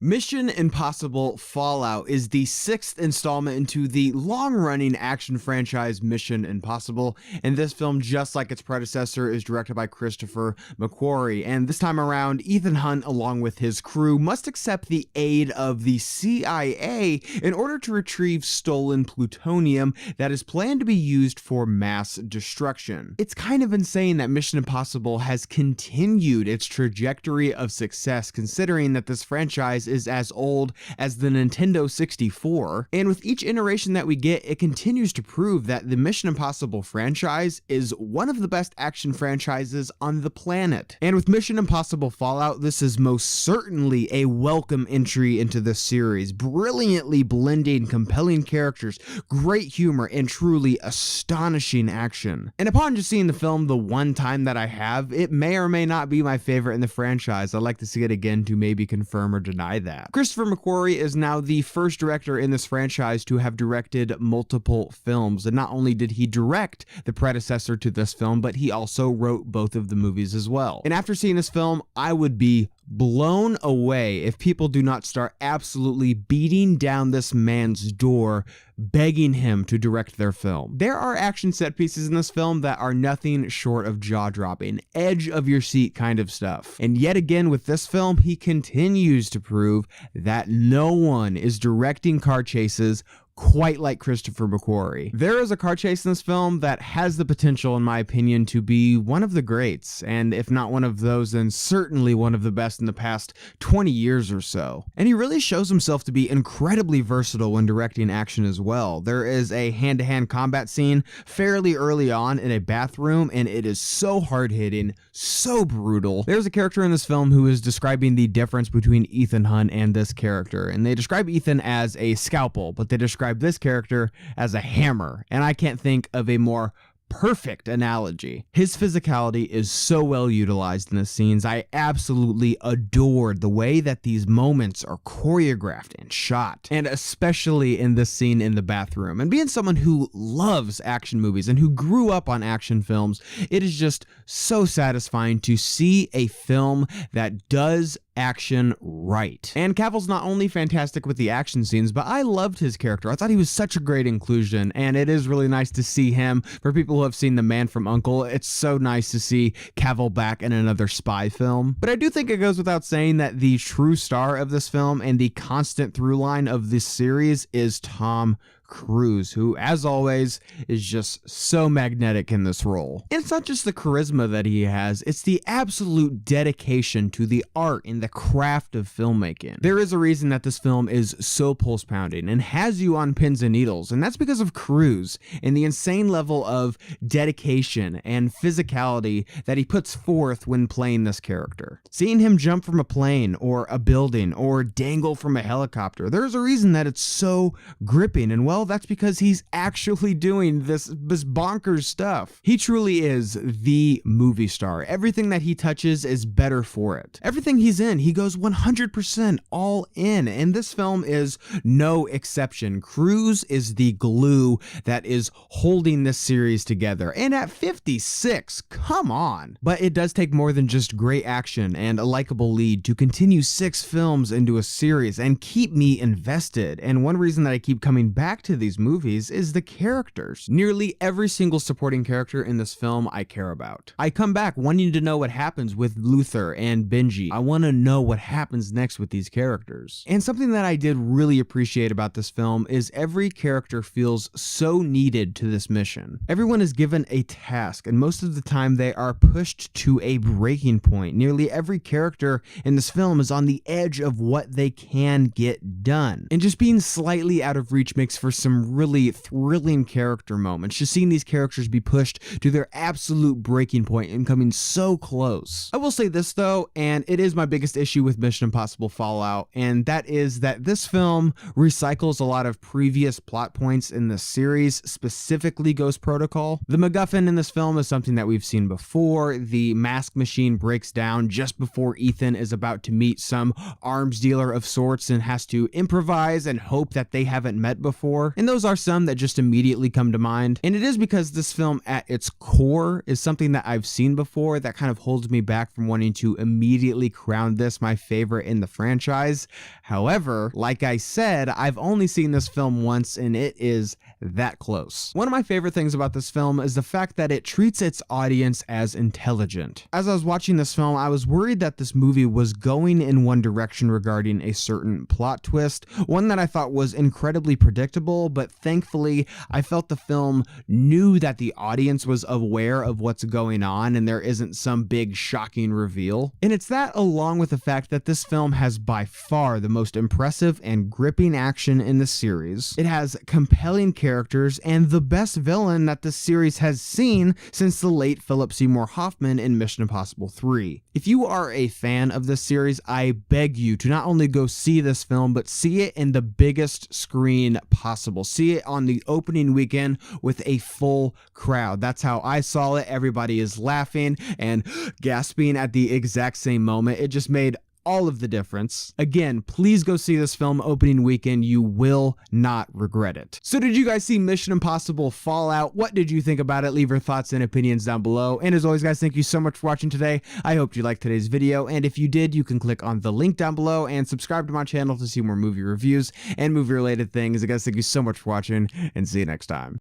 Mission Impossible Fallout is the sixth installment into the long-running action franchise Mission Impossible, and this film, just like its predecessor, is directed by Christopher McQuarrie, and this time around, Ethan Hunt, along with his crew, must accept the aid of the CIA in order to retrieve stolen plutonium that is planned to be used for mass destruction. It's kind of insane that Mission Impossible has continued its trajectory of success, considering that this franchise is as old as the Nintendo 64, and with each iteration that we get, it continues to prove that the Mission Impossible franchise is one of the best action franchises on the planet. And with Mission Impossible Fallout, this is most certainly a welcome entry into this series, brilliantly blending compelling characters, great humor, and truly astonishing action. And upon just seeing the film the one time that I have, it may or may not be my favorite in the franchise. I'd like to see it again to maybe confirm or deny that. Christopher McQuarrie is now the first director in this franchise to have directed multiple films, and not only did he direct the predecessor to this film, but he also wrote both of the movies as well. And after seeing this film, I would be blown away if people do not start absolutely beating down this man's door, begging him to direct their film. There are action set pieces in this film that are nothing short of jaw-dropping, edge of your seat kind of stuff. And yet again with this film, he continues to prove that no one is directing car chases quite like Christopher McQuarrie. There is a car chase in this film that has the potential, in my opinion, to be one of the greats, and if not one of those, then certainly one of the best in the past 20 years or so. And he really shows himself to be incredibly versatile when directing action as well. There is a hand-to-hand combat scene fairly early on in a bathroom, and it is so hard-hitting, so brutal. There's a character in this film who is describing the difference between Ethan Hunt and this character, and they describe Ethan as a scalpel, but they describe this character as a hammer, and I can't think of a more perfect analogy. His physicality is so well utilized in the scenes. I absolutely adored the way that these moments are choreographed and shot, and especially in this scene in the bathroom. And being someone who loves action movies and who grew up on action films, it is just so satisfying to see a film that does action right. And Cavill's not only fantastic with the action scenes, but I loved his character. I thought he was such a great inclusion, and it is really nice to see him. For people who have seen The Man from U.N.C.L.E., it's so nice to see Cavill back in another spy film. But I do think it goes without saying that the true star of this film and the constant through line of this series is Tom Cruise, who, as always, is just so magnetic in this role. And it's not just the charisma that he has, it's the absolute dedication to the art and the craft of filmmaking. There is a reason that this film is so pulse-pounding and has you on pins and needles, and that's because of Cruise and the insane level of dedication and physicality that he puts forth when playing this character. Seeing him jump from a plane or a building or dangle from a helicopter, there's a reason that it's so gripping, and well, that's because he's actually doing this bonkers stuff. He truly is the movie star. Everything that he touches is better for it. Everything he's in, he goes 100% all in, and this film is no exception. Cruise is the glue that is holding this series together, and at 56, come on. But it does take more than just great action and a likable lead to continue 6 films into a series and keep me invested, and one reason that I keep coming back to these movies is the characters. Nearly every single supporting character in this film I care about. I come back wanting to know what happens with Luther and Benji. I want to know what happens next with these characters. And something that I did really appreciate about this film is every character feels so needed to this mission. Everyone is given a task, and most of the time they are pushed to a breaking point. Nearly every character in this film is on the edge of what they can get done. And just being slightly out of reach makes for some really thrilling character moments. Just seeing these characters be pushed to their absolute breaking point and coming so close. I will say this though, and it is my biggest issue with Mission Impossible Fallout, and that is that this film recycles a lot of previous plot points in the series, specifically Ghost Protocol. The MacGuffin in this film is something that we've seen before. The mask machine breaks down just before Ethan is about to meet some arms dealer of sorts and has to improvise and hope that they haven't met before. before, and those are some that just immediately come to mind. And it is because this film at its core is something that I've seen before that kind of holds me back from wanting to immediately crown this my favorite in the franchise. However, like I said, I've only seen this film once and it is that close. One of my favorite things about this film is the fact that it treats its audience as intelligent. As I was watching this film, I was worried that this movie was going in one direction regarding a certain plot twist, one that I thought was incredibly predictable, but thankfully I felt the film knew that the audience was aware of what's going on and there isn't some big shocking reveal. And it's that, along with the fact that this film has by far the most impressive and gripping action in the series. It has compelling characters and the best villain that this series has seen since the late Philip Seymour Hoffman in Mission Impossible 3. If you are a fan of this series, I beg you to not only go see this film, but see it in the biggest screen possible. See it on the opening weekend with a full crowd. That's how I saw it. Everybody is laughing and gasping at the exact same moment. It just made all of the difference. Again, please go see this film opening weekend. You will not regret it. So did you guys see Mission Impossible Fallout? What did you think about it? Leave your thoughts and opinions down below. And as always, guys, thank you so much for watching today. I hope you liked today's video. And if you did, you can click on the link down below and subscribe to my channel to see more movie reviews and movie related things. Guys, thank you so much for watching and see you next time.